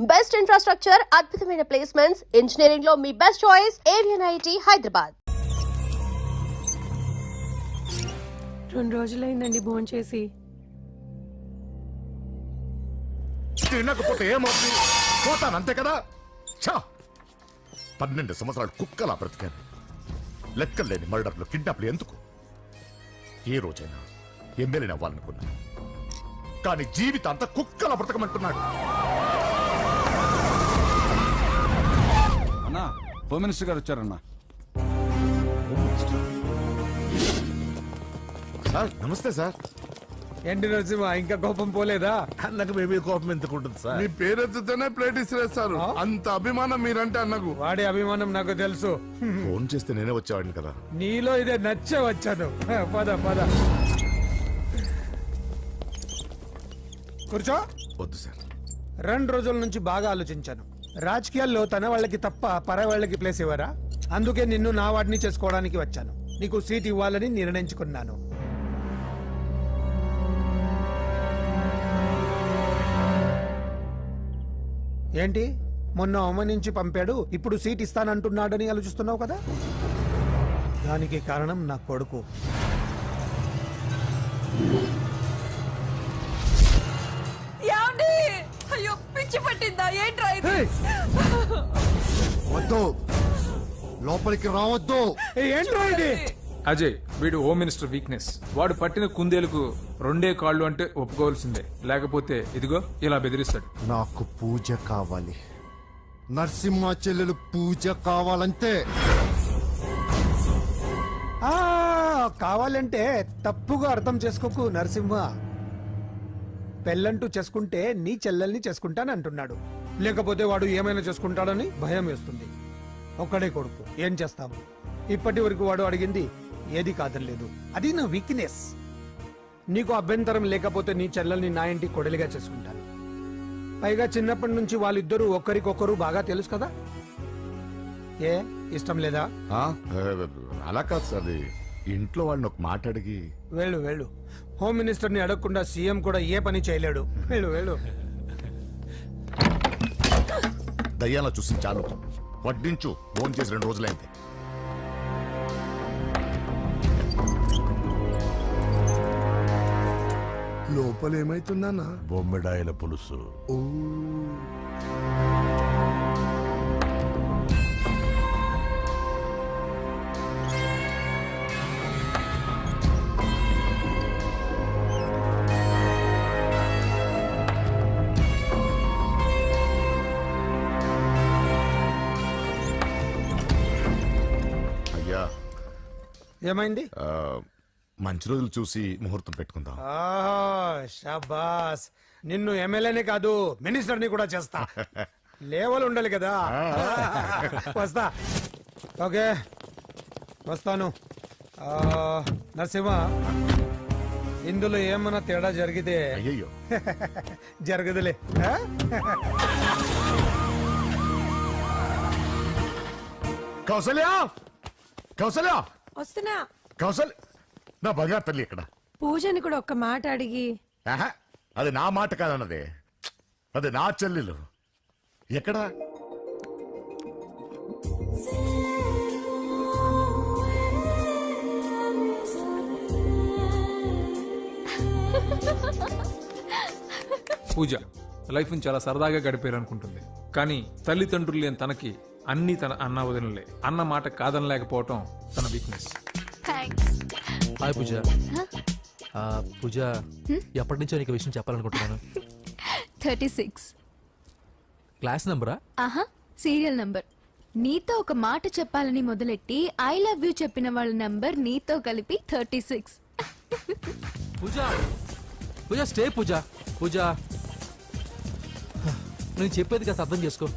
Best infrastructure, అద్భుతమైన placements, engineering లో మీ best choice Avion IIT Hyderabad. 2 రోజులైందండి భోంచేసి. తినకపోతే ఏమవుతుంది? పోతాను అంతే కదా. 12 సంవత్సరాలు కుక్కలా బ్రతికాను. లెక్కలేని మర్డర్లు, కిడ్నాప్లు ఎందుకు? ఏ రోజైనా ఎమ్మెల్యేని అవ్వాలనుకున్నాను, కానీ జీవితాంతా కుక్కలా బ్రతకమంటున్నాడు. అన్నా, హోమ్ మినిస్టర్ గారు వచ్చారన్నా. సార్ నమస్తే సార్. ఏంటి నరసింహ, ఇంకా కోపం పోలేదా? అన్నకు మేబీ కోపం ఎందుకు ఉంటుంది సార్? మీ పేరెత్తుతోనే ప్లేట్ ఇసిరేస్తారు. అంత అభిమానం మీరంటే అన్నకు. వాడి అభిమానం నాకు తెలుసు. ఫోన్ చేస్తే నేనే వచ్చేవాడిని కదా. నీలో ఇదే నచ్చే వచ్చాను. పద పద కూర్చో. వద్దు సార్. 2 రోజుల నుంచి బాగా ఆలోచించాను. రాజకీయాల్లో తన వాళ్ళకి తప్ప పర వాళ్ళకి ప్లేస్ ఇవ్వరా? అందుకే నిన్ను నా వాడిని చేసుకోవడానికి వచ్చాను. నీకు సీట్ ఇవ్వాలని నిర్ణయించుకున్నాను. ఏంటి, మొన్న అవమానించి పంపాడు, ఇప్పుడు సీట్ ఇస్తానంటున్నాడని ఆలోచిస్తున్నావు కదా? దానికి కారణం నా కొడుకు. అయ్యో, పిచ్చి పట్టిందా ఏంట్రా ఇది? వద్దు, లోపలికి రావద్దు. ఏంట్రా ఇది? అజయ్, వీడు హోమ్ మినిస్టర్ వీక్నెస్. వాడు పట్టిన కుందేలకు 2 కాళ్ళు అంటే ఒప్పుకోవాల్సిందే, లేకపోతే ఇదిగో ఇలా బెదిరిస్తాడు. నాకు పూజ కావాలి. నరసింహ చెల్లెలు పూజ కావాలంతే. కావాలంటే తప్పుగా అర్థం చేసుకోకు నరసింహ. పెళ్ళంటూ చేసుకుంటే నీ చెల్లెల్ని చేసుకుంటానంటున్నాడు. లేకపోతే వాడు ఏమైనా చేసుకుంటాడని భయం వేస్తుంది. ఒక్కడే కొడుకు, ఏం చేస్తాము? ఇప్పటి వరకు వాడు అడిగింది ఏది కాదనలేదు. అది నా వీక్నెస్. నీకు అభ్యంతరం లేకపోతే నీ చెల్లెల్ని నా ఇంటి కొడలిగా చేసుకుంటాను. పైగా చిన్నప్పటి నుంచి వాళ్ళిద్దరూ ఒకరికొకరు బాగా తెలుసు కదా. ఏ ఇష్టం లేదా? అలా కాదు సార్, ఇంట్లో వాళ్ళని ఒక మాట అడిగి. వెళ్ళు వెళ్ళు. హోమ్ మినిస్టర్ని అడగకుండా సీఎం కూడా ఏ పని చేయలేడు. వెళ్ళు వెళ్ళు. దయ్యాలా చూసి చాలు, వడ్డించు. ఫోన్ చేసి 2 రోజులైంది. లోపల ఏమైతుందన్నా? బొమ్మిడాయల పులుసు. అయ్యా, ఏమైంది? మంచి రోజులు చూసి ముహూర్తం పెట్టుకుందాం. షాబాస్, నిన్ను ఎమ్మెల్యేనే కాదు మినిస్టర్ని కూడా చేస్తా. లేవలు ఉండాలి కదా. వస్తా. ఓకే, వస్తాను. నరసింహ, ఇందులో ఏమన్నా తేడా జరిగితే అయ్యయ్యో జరగదులే. కౌసల్య, కౌసల్య, వస్తున్నా. కౌసల్య, నా బంగారు తల్లి ఇక్కడ. పూజని కూడా ఒక్క మాట అడిగి. ఆహా, అది నా మాట కాదన్నదే, అది నా చెల్లెలు. ఎక్కడ? పూజ లైఫ్ ని చాలా సరదాగా గడిపేయాలనుకుంటుంది, కానీ తల్లిదండ్రులు లేని తనకి అన్ని తన అన్న వదినలే. అన్న మాట కాదనలేకపోవటం తన వీక్నెస్. హాయ్ పూజ. పూజ, ఎప్పటి నుంచో నీకు విషయం చెప్పాలనుకుంటున్నాను. 36 క్లాస్ నంబరా? ఆహా, సీరియల్ నంబర్. నీతో ఒక మాట చెప్పాలని మొదలెట్టి ఐ లవ్ యూ చెప్పిన వాళ్ళ నంబర్ నీతో కలిపి 36. పూజ, పూజ స్టే. పూజ, పూజ నేను చెప్పేది కాస్త అర్థం చేసుకో.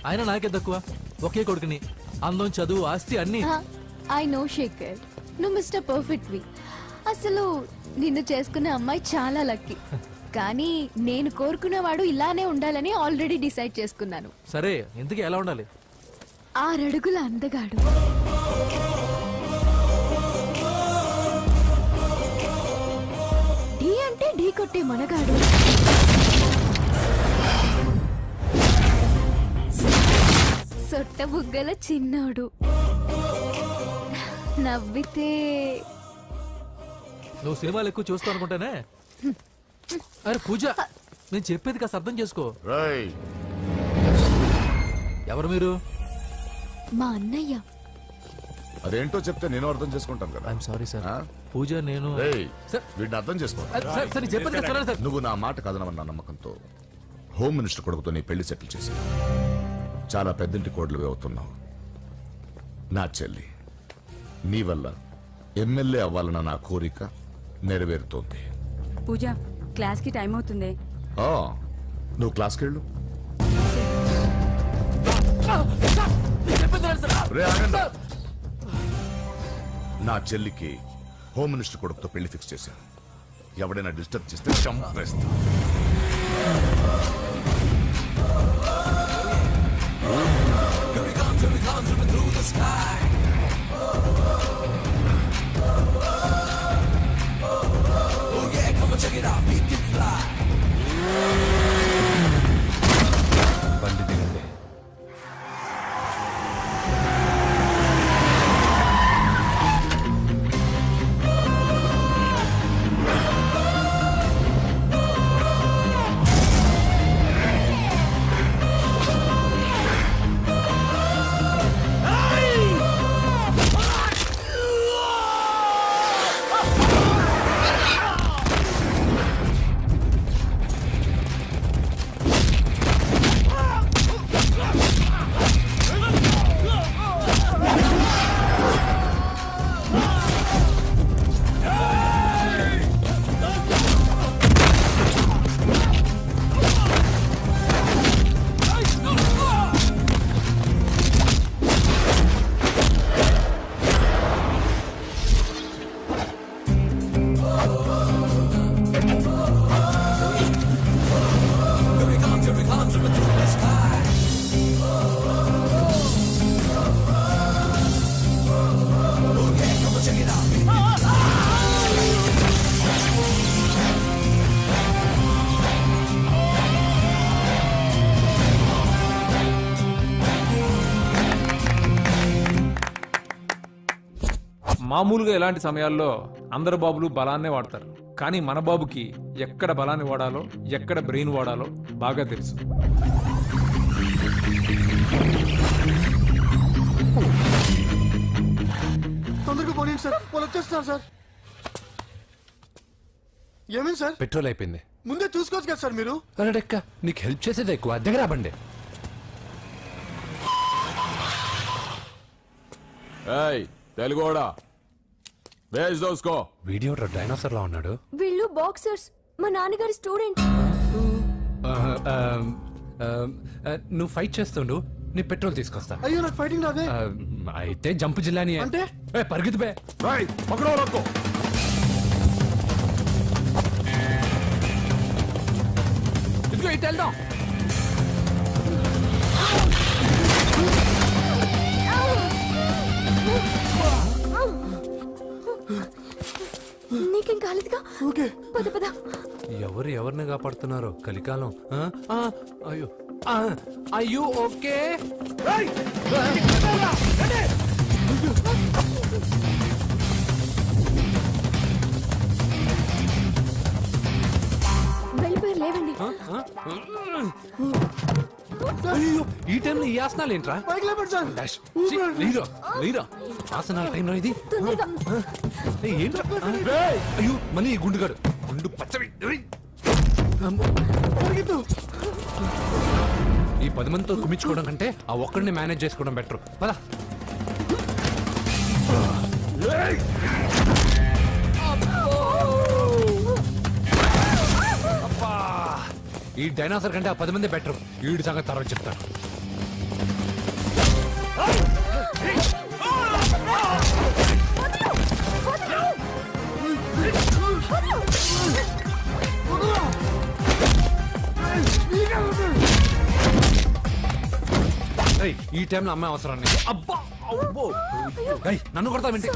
ఆయన నాకే తక్కువ, ఒకే కొడుకుని. అందం, చదువు, ఆస్తి అన్ని. ఐ నో శేఖర్, నువ్వు మిస్టర్ పర్ఫెక్ట్ వి. అసలు నిన్ను చేసుకున్న అమ్మాయి చాలా లక్కీ. కానీ నేను కోరుకున్నవాడు ఇలానే ఉండాలని ఆల్రెడీ డిసైడ్ చేసుకున్నాను. సరే, ఇంతకీ ఎలా ఉండాలి? 6 అడుగుల అందగాడు, ఢీ అంటే ఢీ కొట్టే మనగాడు, సొట్ట బుగ్గల చిన్నోడు. నవ్వితే నువ్వు సినిమాలు ఎక్కువ చూస్తావు అనుకుంటానే. అరే పూజ, నేను చెప్పేది కాస్త అర్థం చేసుకో. రేయ్, ఎవరు మీరు? మా అన్నయ్య. అదేంటో చెప్తే నేను అర్థం చేసుకుంటాను కదా. I'm sorry sir. ఆ? పూజ నేను రేయ్, సార్ వీడిని అర్థం చేసుకో. సార్ నేను చెప్పేది కాస్త వినండి సార్. నువ్వు నా మాట కదనవన్న నమ్మకంతో హోమ్ మినిస్టర్ కొడుకుతో నీ పెళ్లి సెటిల్ చేశావు. చాలా పెద్దింటి కోడలుగా అవుతున్నావు. నా చెల్లి, నీ వల్ల ఎమ్మెల్యే అవ్వాలన్న నా కోరిక నెరవేరుతోంది. పూజ క్లాస్ కి టైం అవుతుంది. ఆ, నువ్వు క్లాస్కి వెళ్ళు. నేను చెప్పేది వినండి సార్. రే, ఆగండి. నా చెల్లికి హోమ్ మినిస్టర్ కొడుకుతో పెళ్లి ఫిక్స్ చేశాను. ఎవడైనా డిస్టర్బ్ చేస్తే చంపేస్తా. బండి దిగండి. మామూలుగా ఇలాంటి సమయాల్లో అందరు బాబులు బలాన్నే వాడతారు, కానీ మన బాబుకి ఎక్కడ బలాన్ని వాడాలో ఎక్కడ బ్రెయిన్ వాడాలో బాగా తెలుసు. తొందరగా పోనీ సార్, వాళ్ళు వచ్చేస్తున్నారు సార్. ఏమైంది సార్? పెట్రోల్ అయిపోయింది. ముందే చూసుకోవచ్చు కదా సార్ మీరు. అరెడెక్క, నీకు హెల్ప్ చేసేది ఎక్కువ. దగ్గర బండి. తెలుగోడా వేజ్ దోసుకో. వీడియో డైనోసార్ లా ఉన్నాడు. వీళ్ళు బాక్సర్స్, మా నాన్నగారి స్టూడెంట్. నువ్వు ఫైట్ చేస్తుండు, నీ పెట్రోల్ తీసుకొస్తా. అయ్యో నాకు ఫైటింగ్ రాదే. అయితే జంపు జిల్లాని అంటే? పరిగెత్తు బే. రేయ్, పక్కన రక్కో. ఇదిగో ఇటు వెళ్దాం. నీకేం కాలేదుగా? ఓకే. పద పద. ఎవరు ఎవరిని కాపాడుతున్నారు కలికాలం? అయ్యో, అయ్యో, ఓకే. వెళ్ళిపోయారు, లేవండి. అయ్యో, ఈ టైంలో ఈ ఆసనాలు ఏంట్రా? పైకి లేపండి సార్. డాష్. ఛీ, లేరా, లేరా. ఆసనాల టైంలో ఇది తొందరగా. ఏంట్రా? అయ్యో, మళ్ళీ ఈ గుండుగాడు. గుండు పచ్చవి. పరిగెత్తు. ఈ 10 మందితో కుమించుకోవడం కంటే ఆ ఒక్కడిని మేనేజ్ చేసుకోవడం బెటర్. పదా. ఈ డైనోసార్ కంటే ఆ 10 మంది బెటర్. వీడి సంగతి తర్వాత చెప్తాను. ఏయ్, ఈ టైంలో అమ్మాయి అవసరాన్ని. అబ్బా, అబ్బో. ఏయ్, నన్ను కొడతావేంటి?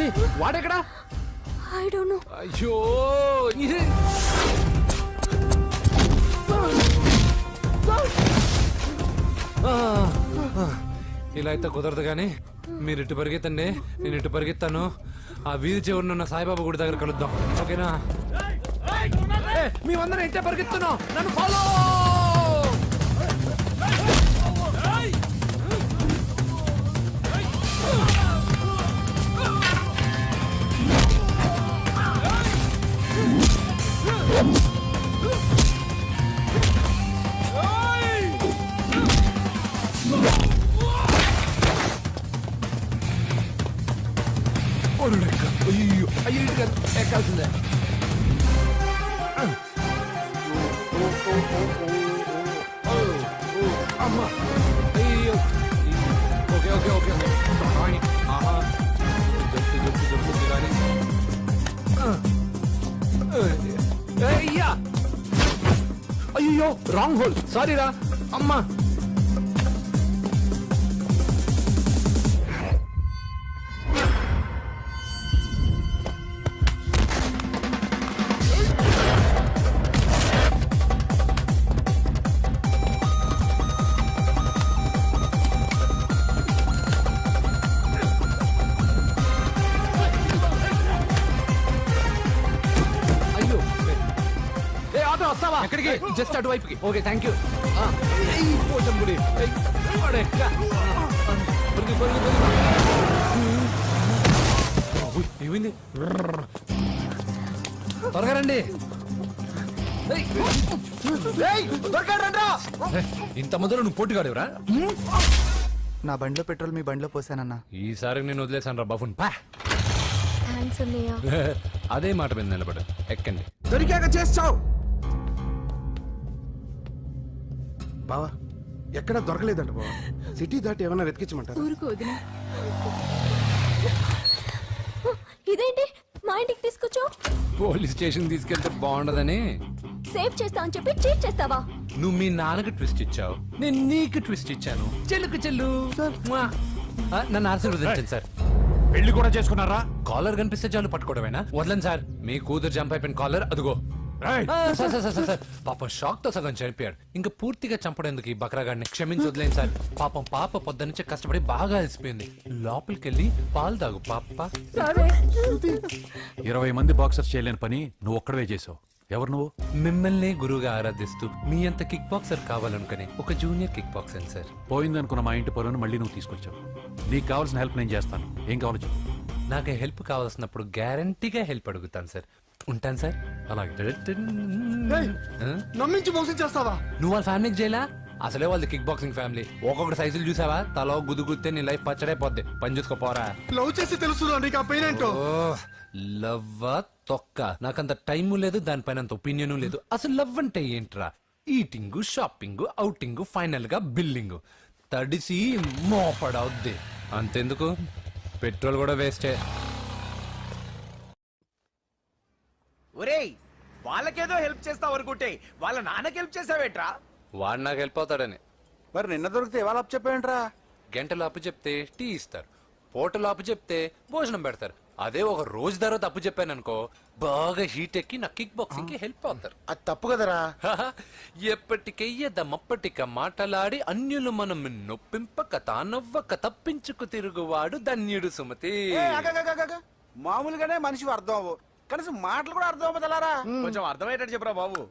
ఏయ్, వాడెక్కడా? I don't know. అయ్యో ఇలా అయితే కుదరదు కానీ మీరు ఇటు పరిగెత్తండి, నేను ఇటు పరిగెత్తాను. ఆ వీధి చివరినున్న సాయిబాబా గుడి దగ్గర కలుద్దాం, ఓకేనా? మేమందరం ఇంటే పరిగెత్తున్నాం, నన్ను ఫాలో. అయ్యో అయ్యో ఎక్కాల్సిందే. అమ్మా అయ్యో. ఓకే ఓకే ఓకే ఆహా జంపు కానీ అయ్యా. అయ్యో రాంగ్ హోల్, సారీ రా అమ్మా. ఎక్కడికి? జస్ట్ అటువైపుకి. Okay thank you. పోచంపుడి ఏమైంది? త్వరగా రండి. ఇంత మందిలో నువ్వు పోటీగాడేవరా? నా బండిలో పెట్రోల్ మీ బండిలో పోసానన్నా. ఈసారి నేను వదిలేసాను రా బఫున్. పా థాంక్స్ అన్నయ్య. అదే మాట మీద నిలబడు. ఎక్కండి. దొరికాక చేస్తావు బావా. ఎక్కడ దొరకలేదంట బావా. సిటీ దాటి ఏమైనా వెతికించమంటారా? ఊరుకు వదిన. ఇదేంటి మా ఇంటికి తీసుకొచ్చావు? పోలీస్ స్టేషన్ తీసుకెళ్తే బాగుండదని. సేవ్ చేస్తా అని చెప్పి చీట్ చేస్తావా? నువ్వు మీ నాన్నకి ట్విస్ట్ ఇచ్చావు, నేను నీకు ట్విస్ట్ ఇచ్చాను. చెల్లుకు చెల్లు. మ్వా. నన్ను ఆశీర్వదించండి సార్. పెళ్లి కూడా చేసుకున్నారా? కాలర్ కనిపిస్తే చాలు పట్టుకోవడమేనా? వదలండి సార్. మీ కూతురు జంప్ అయిపోయిన కాలర్ అదుగో. సార్ సార్ సార్ సార్ పాపం షాక్ తో సగం చనిపోయాడు. ఇంకా పూర్తిగా చంపడేందుకు ఈ బక్రాగాడిని క్షమించి వదిలేండి సార్. పాపం పాప పొద్దున్నుంచి కష్టపడి బాగా అలసిపోయింది. లోపలికెళ్ళి పాలు తాగు పాప. 20 మంది బాక్సర్స్ చేయలేని పని నువ్వు ఒక్కడవే చేసావు. ఎవరు నువ్వు? మిమ్మల్ని గురువుగా ఆరాధిస్తూ మీ అంత కిక్ బాక్సర్ కావాలనుకుని ఒక జూనియర్ కిక్ బాక్సర్ సార్. పోయిందనుకున్న మా ఇంటి పొలను మళ్ళీ నువ్వు తీసుకొచ్చావు. నీకు కావాల్సిన హెల్ప్ నేను చేస్తాను. ఏం కావాలో చెప్పు. నాకు హెల్ప్ కావాల్సినప్పుడు గ్యారంటీగా హెల్ప్ అడుగుతాను సార్. ఉంటాను సార్. అలాగే. నమ్మించి మోసం చేస్తావా? నువ్వు వాళ్ళ ఫ్యామిలీకి చేయలా? అసలే వాళ్ళది కిక్ బాక్సింగ్ ఫ్యామిలీ. ఒక్కొక్కటి సైజులు చూసావా? తల గుద్దుగుద్దే నీ లైఫ్ పచ్చడైపోద్ది. పని చూసుకోపోరా. లవ్ చేసి తెలుస్తుందా నీకు ఆ పెయిన్ ఏంటో? లవ్వా తొక్క. నాకంత టైము లేదు, దానిపైన అంత ఒపీనియన్ లేదు. అసలు లవ్ అంటే ఏంట్రా? ఈటింగ్, షాపింగ్, అవుటింగ్, ఫైనల్ గా బిల్డింగ్. తడిసి మోపడవుద్ది. అంతెందుకు, పెట్రోల్ కూడా వేస్టే. ఒరేయ్, వాళ్ళకేదో హెల్ప్ చేస్తావు అనుకుంటే వాళ్ళ నాన్నకి హెల్ప్ చేసావేట్రా? వాడు నాకు హెల్ప్ అవుతాడని. మరి నిన్న దొరికితే ఇవాళ అప్పు చెప్పేంట్రా? గంటలు అప్పు చెప్తే టీ ఇస్తారు, పూటలు అప్పు చెప్తే భోజనం పెడతారు. అదే ఒక రోజు తర్వాత అప్పు చెప్పాను అనుకో, బాగా హీట్ ఎక్కి నా కిక్ బాక్సింగ్ కి హెల్ప్ అవుతారు. అది తప్పు కదరా. ఎప్పటికెయ్యదమప్పటిక మాటలాడి అన్యులు మనం నొప్పింపక తానవ్వక తప్పించుకు తిరుగువాడు ధన్యుడు సుమతి. మామూలుగానే మనిషి అర్థం అవ్వు, కనీసం మాటలు కూడా అర్థం అవ్వదలారా. కొంచెం అర్థమయ్యేటట్టు చెప్పరా బాబు.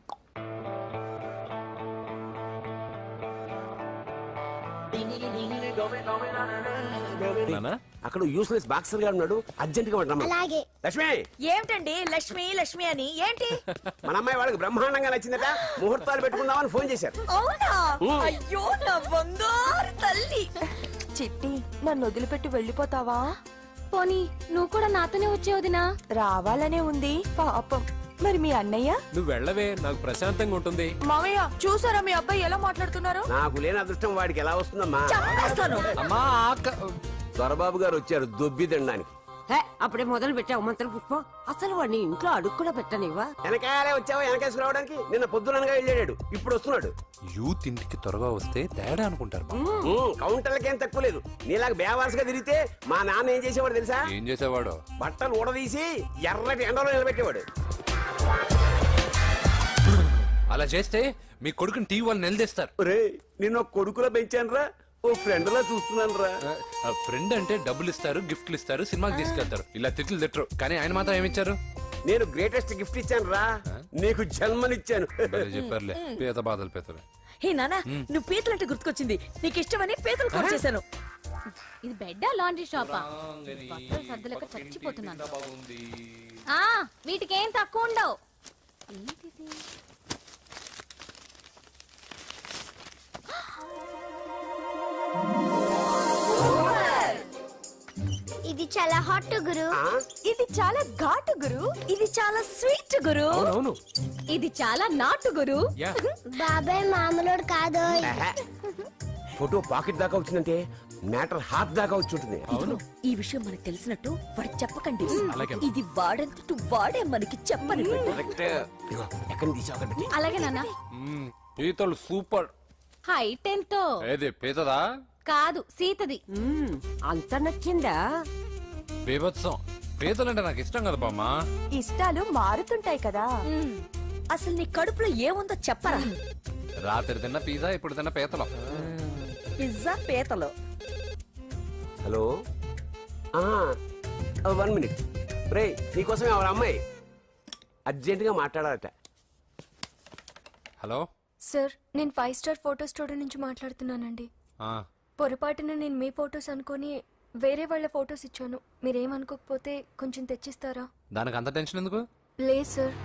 అక్కడ యూస్లెస్ బాక్సర్ గా ఉన్నాడు, అర్జెంట్ గా అలాగే. లక్ష్మి, ఏమిటండి లక్ష్మి లక్ష్మి అని? ఏంటి? మన అమ్మాయి వాళ్ళకి బ్రహ్మాండంగా నచ్చిందట, ముహూర్తాలు పెట్టుకుందామని ఫోన్ చేశారు. అవునా? అయ్యో నా బంగారు తల్లి. చిట్టి, నన్ను వదిలిపెట్టి వెళ్ళిపోతావా? పోనీ నువ్వు కూడా నాతోనే వచ్చే వదినా. రావాలనే ఉంది పాపం. మరి మీ అన్నయ్య? నువ్వు వెళ్ళవే, నాకు ప్రశాంతంగా ఉంటుంది. మామయ్య చూసారా మీ అబ్బాయి ఎలా మాట్లాడుతున్నారు? నాకు లేని అదృష్టం వాడికి ఎలా వస్తుందమ్మా? చంపేస్తాను. అమ్మా దొరబాబు గారు వచ్చారు దొబ్బి తినడానికి. అప్పుడే మొదలు పెట్టావు మంత్ర పుష్పం. అసలు వాడిని ఇంట్లో అడుగు కూడా పెట్టనివ్వా. వెనకాలే వచ్చావా వెనకేసి రావడానికి? నిన్న పొద్దుననగా వెళ్ళాడు, ఇప్పుడు వస్తున్నాడు. యూత్ ఇంటికి త్వరగా వస్తే తేడా అనుకుంటారు. కౌంటర్లకేం తక్కువ లేదు. నీలాగా బేవారసుగా తిరిగితే మా నాన్న ఏం చేసేవాడు తెలుసా? ఏం చేసేవాడు? బట్టలు ఊడదీసి ఎర్రటి ఎండలో నిలబెట్టేవాడు. అలా చేస్తే మీ కొడుకుని టీవీ వాళ్ళు నిలదీస్తారు. రే నిన్న కొడుకులో పెంచాను రా, ఓ ఫ్రెండ్ లా చూస్తున్నాను రా. ఫ్రెండ్ అంటే డబ్బులు ఇస్తారు, గిఫ్ట్లు ఇస్తారు, సినిమాకి తీసుకెళ్తారు. ఇలా తిట్లు తిట్టరు. కానీ ఆయన మాత్రం ఏమిచ్చారు? నేను గ్రేటెస్ట్ గిఫ్ట్ ఇచ్చాను రా, నీకు జన్మనిచ్చాను. చెప్పారులే, పేద బాధలు పేదలు. హే నానా, నువ్వు పీతలంటే గుర్తుకొచ్చింది. నీకు ఇష్టమని పీతలు కొనుక్కు చేశాను. ఇది బెడ్డా లాండ్రీ షాపా? బట్టలు సర్దలేక చచ్చిపోతున్నాను. వీటికి ఏం తక్కువ ఉండవు. ఇది చాలా హాట్ గురు. ఇది చాలా ఘాటు గురు. ఇది చాలా స్వీట్ గురు. అవును, ఇది చాలా నాటు గురు. బాబాయ్ మామూలుడు కాదు. ఫోటో పాకెట్ దాకా వచ్చిందంటే మ్యాటర్ హాత్ దాకా వచ్చి ఉంటుంది. ఈ విషయం మనకు తెలిసినట్టు వాడికి చెప్పకండి. ఇది వాడంతట వాడే మనకి చెప్పని. ఎక్కడ తీసావు? అలాగే నాన్న. పీతలు సూపర్. హైట్ ఎంతో? ఏది పీతదా? కాదు, సీతది. అంత నచ్చిందా? బీభత్సం. పీతలంటే నాకు ఇష్టం కదా బామ్మ. ఇష్టాలు మారుతుంటాయి కదా. అసలు నీ కడుపులో ఏముందో చెప్పరా? రాత్రి తిన్న పిజ్జా, ఇప్పుడు తిన్న పీతలు. పిజ్జా పీతలు. Hello, 1 minute. రే నీకోసం ఎవరు అమ్మాయి అర్జెంటుగా మాట్లాడాలట. హలో సార్, నేను 5 స్టార్ ఫోటో స్టూడియో నుంచి మాట్లాడుతున్నానండి. పొరపాటున నేను మీ ఫొటోస్ అనుకొని వేరే వాళ్ళ ఫొటోస్ ఇచ్చాను. మీరేమనుకోకపోతే కొంచెం తెచ్చిస్తారా? దానికి అంత టెన్షన్ ఎందుకు? లేదు సార్,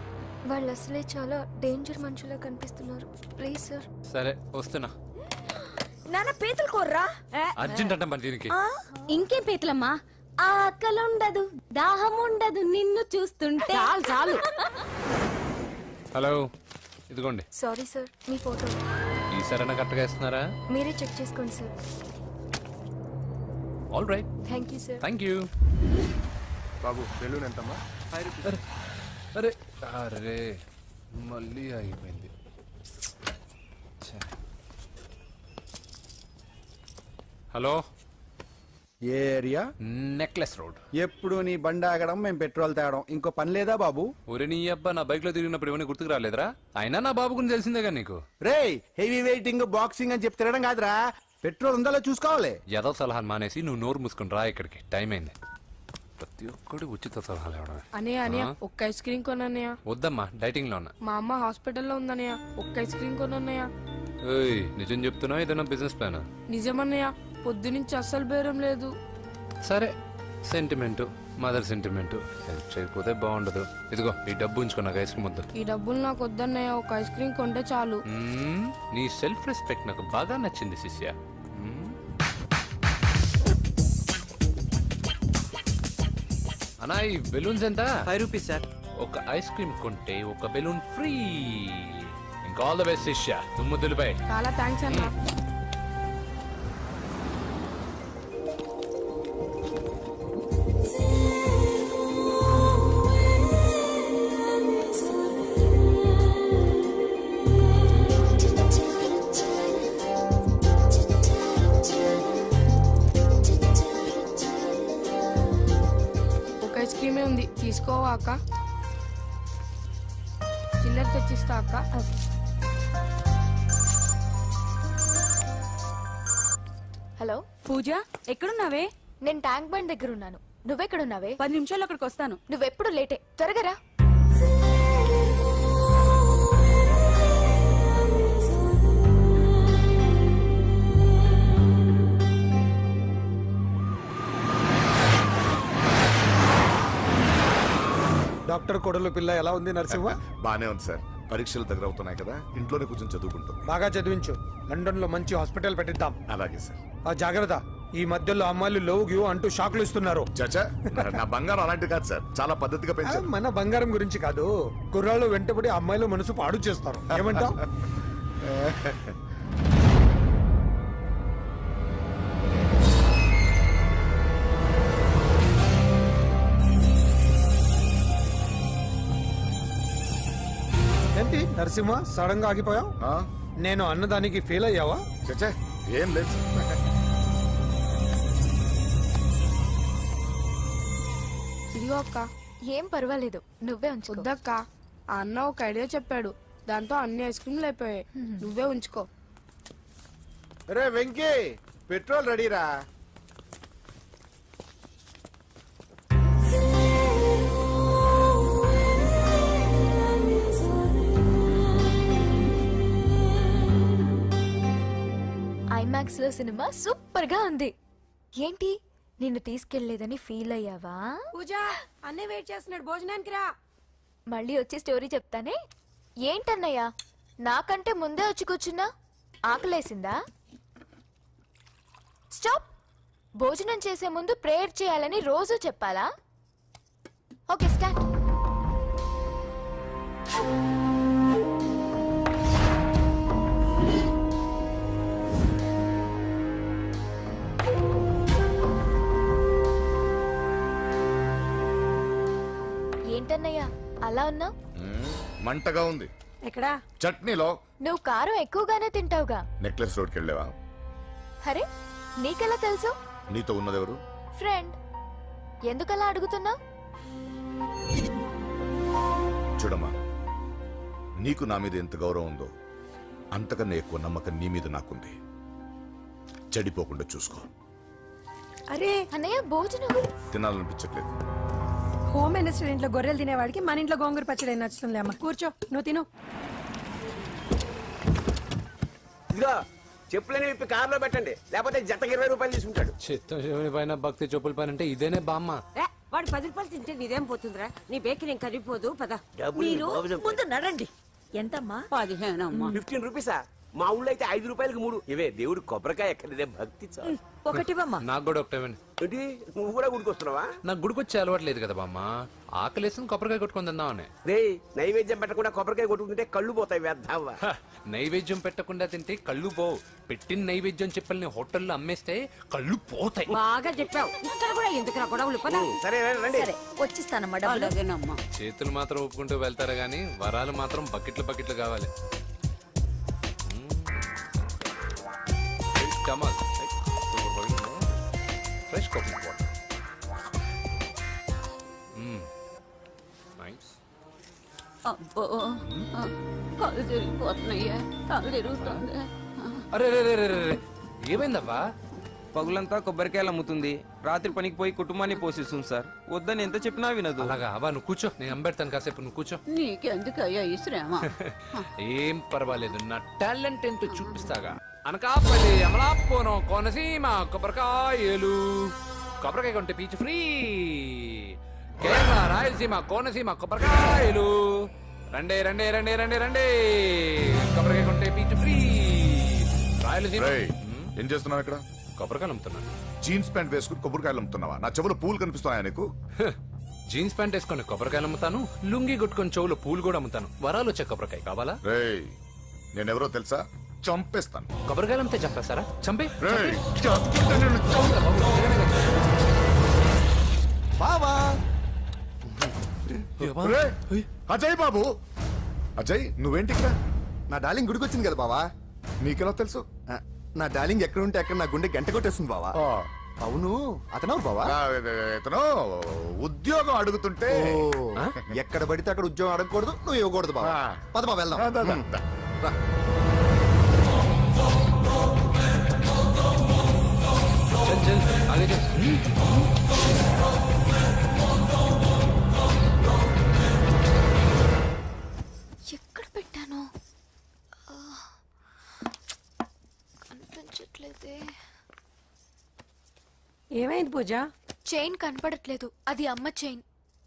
వాళ్ళు అసలే చాలా డేంజర్ మనుషులా కనిపిస్తున్నారు. Please sir. సరే వస్తున్నా. నాన్న పీతలు కోర్రా. అర్జెంట్ అంట మరి దీనికి. ఇంకేం పీతలమ్మా? ఆకలి ఉండదు, దాహం ఉండదు నిన్ను చూస్తుంటే. చాలు చాలు. హలో, ఇదిగోండి. సారీ సార్, మీ ఫోటో. ఈసారైనా కరెక్ట్గా ఇస్తున్నారా? మీరే చెక్ చేసుకోండి sir. All right, thank you sir. Thank you. Babu balloon ఎంతమ్మా? అరే అరే మళ్ళీ అయిపోయింది. హలో, ఏ ఏరియా? Necklace road. ఎప్పుడు నీ బండి ఆగడం, మేము పెట్రోల్ తేవడం, ఇంకో పని లేదా బాబు? ఒరే నీ అబ్బా, నా బైక్ లో తిరిగినప్పుడు ఇవన్నీ గుర్తుకు రాలేదురా? అయినా నా బాబు గురించి తెలిసిందేగా నీకు. రే హెవీ వెయిటింగ్ బాక్సింగ్ అని చెప్పి తిరగడం కాదురా, పెట్రోల్ ఉందో చూసుకోవాలి. ఏదో సలహాలు మానేసి నువ్వు నోరు మూసుకుని రా ఇక్కడికి. టైం అయింది. ప్రతి ఒక్కడు ఉచిత సలహాలు ఇవ్వడమే. అనయ్య ఒక్క ఐస్ క్రీమ్ కొనన్నయ్య. వద్దమ్మా, డైటింగ్ లో ఉన్నా. మా అమ్మ హాస్పిటల్లో ఉందన్నయ్య, ఒక్క ఐస్ క్రీమ్ కొనన్నయ్య. ఏయ్, నిజం చెప్తున్నావు? ఏదైనా బిజినెస్ ప్లాన్? నిజమన్నయ్య, పొద్దునుంచి అస్సలు బేరం లేదు. సరే, సెంటిమెంట్, మదర్ సెంటిమెంట్. హెల్ప్ చేయకపోతే బాగుండదు. ఇదిగో ఈ డబ్బు ఉంచుకో, నాకు ఐస్ క్రీమ్ వద్దు. ఈ డబ్బులు నాకు వద్దన్నయ్య, ఒక ఐస్ క్రీమ్ కొంటే చాలు. నీ సెల్ఫ్ రెస్పెక్ట్ నాకు బాగా నచ్చింది శిష్య. అన్నా, ఈ బెలూన్స్ ఎంత? 5 రూపీస్ సార్. ఒక ఐస్ క్రీమ్ కొంటే ఒక బెలూన్ ఫ్రీ. ఇంకా ఆల్ ద బెస్ట్ శిష్య, నువ్వు దులిపై. చాలా థ్యాంక్స్ అన్న. ఐస్ క్రీమే ఉంది, తీసుకోవా అక్క? చిల్లర తెచ్చిస్తా అక్క. హలో పూజ, ఎక్కడున్నావే? నేను ట్యాంక్ బండ్ దగ్గర ఉన్నాను. నువ్వెక్కడున్నావే? 10 నిమిషాలు అక్కడికి వస్తాను. నువ్వెప్పుడు లేటే, త్వరగా రా. డాక్టర్ కొడలు పిల్ల ఎలా ఉంది నరసింహ? బానే ఉంది సార్. పరీక్షలు దగ్గర అవుతున్నాయి కదా, ఇంట్లోనే కూర్చొని చదువుకుంటుంది. బాగా చదివించు. లండన్ లో మంచి హాస్పిటల్ పెట్టిద్దాం. అలాగే సార్. ఆ జాగ్రత్త, ఈ మధ్యలో అమ్మాయిలు లవ్ గివ్ అంటూ షాక్లు ఇస్తున్నారు. చచ్చా, నా బంగారం అలాంటి కాదు సార్, చాలా పద్ధతిగా పెంచారు. మన బంగారం గురించి కాదు, కుర్రాళ్ళు వెంటబడి అమ్మాయిలు మనసు పాడు చేస్తారు. ఏమంటావ్? ఏంటి నరసింహ సడన్ గా ఆగిపోయావు? ఆ? నేను అన్నదానికి ఫెయిల్ అయ్యావా? చచ్చే ఏం లేదు ఇదిగో అక్క. ఏం పర్వాలేదు, నువ్వే ఉంచు. వద్దక్క, ఆ అన్న ఒక ఐడియా చెప్పాడు, దాంతో అన్ని ఐస్ క్రీమ్లు అయిపోయాయి. నువ్వే ఉంచుకో. రే వెంకీ, పెట్రోల్ రెడీరా. ఐమాక్స్ లో సినిమా సూపర్ గా ఉంది. ఏంటి నిన్ను తీసుకెళ్లేదని ఫీల్ అయ్యావా? పూజ అన్నయ్య వెయిట్ చేస్తున్నాడు, భోజనానికి రా. మళ్ళీ వచ్చి స్టోరీ చెప్తానే. ఏంటన్నయ్యా, నాకంటే ముందే వచ్చి కూర్చున్నా? ఆకలేసిందా? స్టాప్. భోజనం చేసే ముందు ప్రేయర్ చేయాలని రోజు చెప్పాలా? Okay start. ఏంటన్నయ్యా అలా ఉన్నావు? మంటగా ఉంది. ఎక్కడా? చట్నీలో. నువ్వు కారం ఎక్కువగానే తింటావుగా. నెక్లెస్ రోడ్కి వెళ్ళావా? అరే, నీకెలా తెలుసు? నీతో ఉన్నదెవరు? ఫ్రెండ్. ఎందుకలా అడుగుతున్నా? చూడమ్మా, నీకు నా మీద ఎంత గౌరవం ఉందో అంతకన్నా ఎక్కువ నమ్మకం నీ మీద నాకుంది. చెడిపోకుండా చూసుకో. అరే అన్నయ్య, భోజనం తినాలనిపించట్లేదు. హోమ్ మినిస్టర్ ఇంట్లో గొర్రెలు తినేవాడికి మన ఇంట్లో గోంగూర పచ్చడి నచ్చుతుంది. అమ్మ కూర్చో, నువ్వు తిను. ఇదిగో చెప్పులని విప్పి కారులో పెట్టండి, లేకపోతే జతకి 20 రూపాయలు తీసుకుంటాడు. చిత్తం శివుని పైన భక్తి చెప్పుల పైన అంటే ఇదేనే బామ్మ. వాడు 10 రూపాయలు తింటే నీదేం పోతుందిరా? నీ బేకరీ ఏం కరిగిపోదు. పద. డబ్బులు ముందు నడండి. ఎంతమ్మా? 15 అమ్మా. 15 రూపీసా? మా ఊళ్ళో అయితే 5 రూపాయలకి 3. ఇవే దేవుడు కొబ్బరికాయ ఎక్కడిదే భక్తి చాలు. ఒకటివమ్మా. నాకు కూడా ఒకటే ఇవ్వండి. ఏంటి, నువ్వు కూడా గుడికొస్తున్నావా? నాకు గుడికొచ్చే అలవాటు లేదు కదా బామ్మ. ఆకలేసిన కొబ్బరికాయ కొట్టుకొని తిందామని. రే, నైవేద్యం పెట్టకుండా కొబ్బరికాయ కొట్టుకుంటే కళ్ళు పోతాయి వేద్దావా. హ, నైవేద్యం పెట్టకుండా తింటే కళ్ళు పోవు. పెట్టిన నైవేద్యం చెప్పల్ని హోటల్లో అమ్మేస్తే కళ్ళు పోతాయి. బాగా చెప్పావు. ఇక్కడ కూడా ఎందుకు గొడవలు? పద. సరే రండి. వచ్చిస్తానమ్మా డబ్బులు. చేతులు మాత్రం ఒప్పుకుంటూ వెళ్తారు గానీ వరాలు మాత్రం బకెట్లు బకెట్లు కావాలి. కమాల్ ఫ్రెష్ కోకోనట్ వాటర్. నైస్. అబ్బో, కళ్ళు తిరిగిపోతున్నాయ్యా, కళ్ళు తిరుగుతుంది. అరే రే రే రే రే, ఏమైందవ్వా? పగులంతా కొబ్బరికాయలు అమ్ముతుంది, రాత్రి పనికి పోయి కుటుంబాన్ని పోషిస్తుంది సార్. వద్దని ఎంత చెప్పినా వినదు. అలాగా అవ్వా, నువ్వు కూర్చో, నేను అంబెడతాను కాసేపు. నువ్వు కూర్చో. నీకెందుకయ్యా ఈ శ్రమ? ఏం పర్వాలేదు, నా టాలెంట్ ఏంటో చూపిస్తాగా. అనకాపల్లి, అమలాపురం, కోనసీమ కొబ్బరికాయలు. కొబ్బరికాయ కొంటే పీచు ఫ్రీ. కేరళ, రాయలసీమ, కోనసీమ కొబ్బరికాయలు. రండే రండే రండే రండే రండే, కొబ్బరికాయ కొంటే పీచు ఫ్రీ. రాయలసీమ. ఏం చేస్తున్నావు ఇక్కడ? కొబ్బరికాయలు అమ్ముతున్నాను. జీన్స్ ప్యాంట్ వేసుకుని కొబ్బరికాయలు అమ్ముతున్నావా? నా చెవులు పూలు కనిపిస్తున్నాయా నీకు? జీన్స్ ప్యాంట్ వేసుకొని కొబ్బరికాయలు అమ్ముతాను, లుంగి కొట్టుకొని చెవులు పూలు కూడా అమ్ముతాను. వరాలు వచ్చే కొబ్బరికాయ కావాలా? రేయ్, నేనెవరో తెలుసా? చంపేస్తాను. కొబ్బరికాయలు అమ్మితే చంపేస్తారా? చంపే. రేయ్, చంపితే నిన్ను బావా రేయ్, అజయ్ బాబు. అజయ్, నువ్వేంటి ఇక్కడ? నా డార్లింగ్ గుడికి వచ్చింది కదా బావా. నీకెలా తెలుసు? నా డార్లింగ్ ఎక్కడ ఉంటే అక్కడ నా గుండె గంట కొట్టేస్తుంది బావా. ఆ, అవును, అతను బావా. ఇతను ఉద్యోగం అడుగుతుంటే ఎక్కడ పడితే అక్కడ ఉద్యోగం అడగకూడదు, నువ్వు ఇవ్వకూడదు బావా. ఆ. పద బావ, వెళ్దాం. రా. చల్ చల్, ఆగే చల్. ఎక్కడ పెట్టాను? కనిపించట్లేదే. ఏమైంది పూజ? చైన్ కనపడట్లేదు. అది అమ్మ చైన్.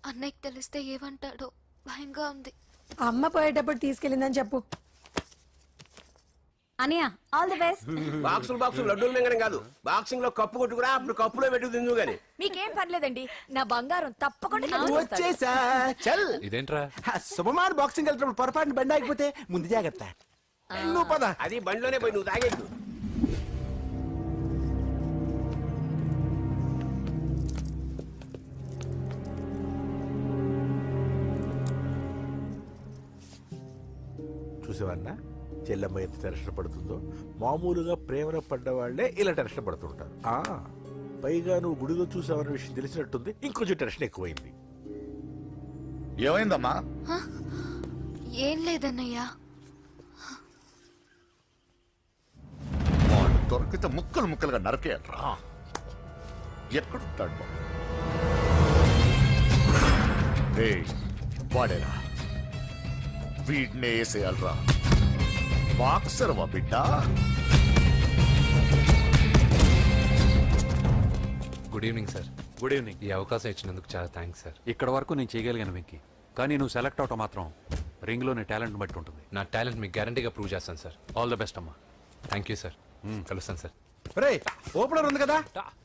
అన్నయ్యకి తెలిస్తే ఏమంటాడో భయంగా ఉంది. అమ్మ పోయేటప్పుడు తీసుకెళ్ళిందని చెప్పు. అనియా, ఆల్ ది బెస్ట్. బాక్సులు లడ్డూలు మింగడం కాదు, బాక్సింగ్ లో కప్పు కొట్టుకురా, అప్పుడు కప్పులో పెట్టు తిందు గాని. మీకేం పర్లేదండి, నా బంగారం తప్పకుండా వచ్చేసా చల్. ఇదేంట్రా? శుభమాన్ బాక్సింగ్ వెళ్తున్నప్పుడు పొరపాటున బండి ఆగిపోతే ముందు జాగ్రత్త. నువ్వు పద. అది బండిలోనే పోయి నువ్వు తాగేద్దు. చూసేవాడినా చెల్లెమ్మ ఎంత టెన్షన్ పడుతుందో. మామూలుగా ప్రేమలో పడ్డ వాళ్ళే ఇలా టెన్షన్ పడుతుంటారు. పైగా నువ్వు గుడిలో చూసావన్న విషయం తెలిసినట్టుంది, ఇంకొంచెం టెన్షన్ ఎక్కువైంది. ఏమైందమ్మా? ఏం లేదన్నయ్యా. వాడు దొరికితే ముక్కలు ముక్కలుగా నరకేయరా. ఎక్కడుంటాడు వాడు? ఏయ్, వాడేరా, వీడినే వేసేయాలరా. బాక్సర్ వా బిడ్డ. Good evening sir. Good evening. ఈ అవకాశం ఇచ్చినందుకు చాలా థ్యాంక్స్ సార్. ఇక్కడ వరకు నేను చేయగలిగాను వెంకీ, కానీ నువ్వు సెలెక్ట్ అవటం మాత్రం రింగ్లో నీ టాలెంట్ బట్టి ఉంటుంది. నా టాలెంట్ మీకు గ్యారంటీగా ప్రూవ్ చేస్తాను సార్. ఆల్ ద బెస్ట్ అమ్మా. Thank you sir. కలుస్తాను సార్. రే, ఓపెనర్ ఉంది కదా,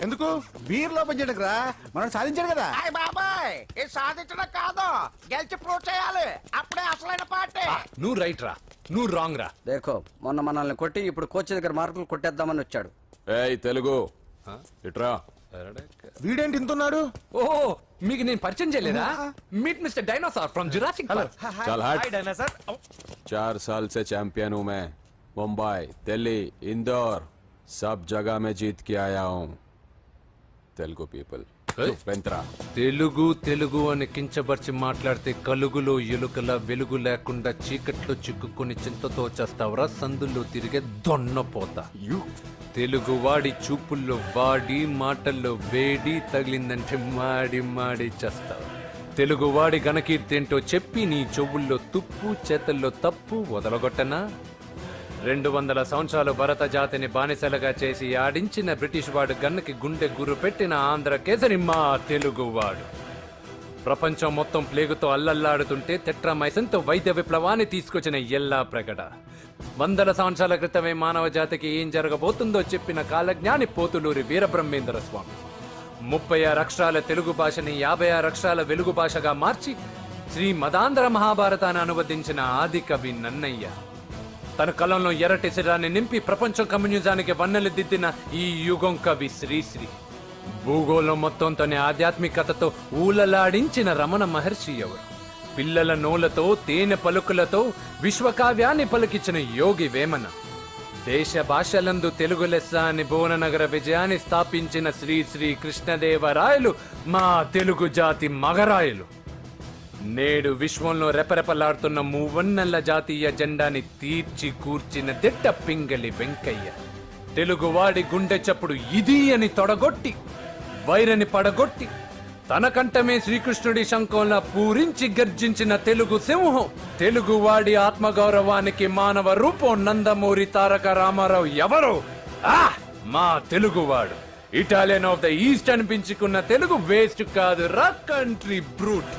ఎందుకు బీర్ లోపం చేయడానికి రా, మనం సాధించాడు కదా. బాబాయ్ ఇది సాధించడం కాదు, గెలిచి ప్రూవ్ చేయాలి, అప్పుడే అసలైన పార్టీ. నువ్వు రైట్ రా, నువ్వు రాంగ్ రా. దేఖో, మొన్న మనల్ని కొట్టి ఇప్పుడు కోచ్ దగ్గర మార్కులు కొట్టేద్దామని వచ్చాడు. ఏయ్ తెలుగు ఇట్రా. వీడేంటి ఇంతున్నాడు? ఓహో, మీకు నేను పరిచయం చేయలేదా? Meet mister dinosaur from Jurassic park. चल हट। డైనోసార్. 4 साल से चैंपियन हूँ मैं। मुंबई, दिल्ली, इंदौर सब जगह में जीत के आया हूँ। तेलुगु पीपल వెంట్రా. తెలుగు తెలుగు అని కించబర్చి మాట్లాడితే కలుగులో ఎలుకల వెలుగు లేకుండా చీకట్లో చిక్కుకొని చింతతో చేస్తావరా, సందుల్లో తిరిగే దొన్నపోతా. తెలుగు వాడి చూపుల్లో వాడి మాటల్లో వేడి తగిలిందంటే మాడి మాడి చేస్తావు. తెలుగు వాడి ఘనకీర్తి ఏంటో చెప్పి నీ చెవుల్లో తుప్పు చేతల్లో తప్పు వదలగొట్టనా? 200 సంవత్సరాలు భరత జాతిని బానిసలుగా చేసి ఆడించిన బ్రిటిష్ వాడు గన్నకి గుండె గురు పెట్టిన ఆంధ్ర కేసరి మా తెలుగువాడు. ప్రపంచం మొత్తం ప్లేగుతో అల్లల్లాడుతుంటే టెట్రామైసిన్తో వైద్య విప్లవాన్ని తీసుకొచ్చిన ఎల్లా ప్రగడ. 100 సంవత్సరాల క్రితమే మానవ జాతికి ఏం జరగబోతుందో చెప్పిన కాలజ్ఞాని పోతులూరి వీరబ్రహ్మేంద్ర స్వామి. 36 అక్షరాల తెలుగు భాషని 56 అక్షరాల వెలుగు భాషగా మార్చి శ్రీ మదాంధ్ర మహాభారతాన్ని అనువదించిన ఆది కవి నన్నయ్య. తన కలంలో ఎర్రటి శిరాన్ని నింపి ప్రపంచం కమ్యూనిజానికి వన్నెలు దిద్దిన ఈ యుగం కవి శ్రీశ్రీ. భూగోళం మొత్తం తన ఆధ్యాత్మికతతో ఊలలాడించిన రమణ మహర్షి ఎవరు? పిల్లల నోలతో తేనె పలుకులతో విశ్వకావ్యాన్ని పలికించిన యోగి వేమన. దేశ భాషలందు తెలుగు లెస్స అని భువననగర విజయాన్ని స్థాపించిన శ్రీ శ్రీ కృష్ణదేవరాయలు మా తెలుగు జాతి మగరాయలు. నేడు విశ్వంలో రెపరెపలాడుతున్న మూవన్నెల జాతీయ జెండాని తీర్చి కూర్చిన దిట్ట పింగళి వెంకయ్య. తెలుగువాడి గుండె చప్పుడు ఇది అని తొడగొట్టి వైరని పడగొట్టి తన కంఠమే శ్రీకృష్ణుడి శంఖంలా పూరించి గర్జించిన తెలుగు సింహం. తెలుగువాడి ఆత్మగౌరవానికి మానవ రూపం నందమూరి తారక రామారావు ఎవరో? మా తెలుగువాడు. ఇటాలియన్ ఆఫ్ ద ఈస్ట్ అనిపించుకున్న తెలుగు వేస్ట్ కాదు రా కంట్రీ బ్రూట్.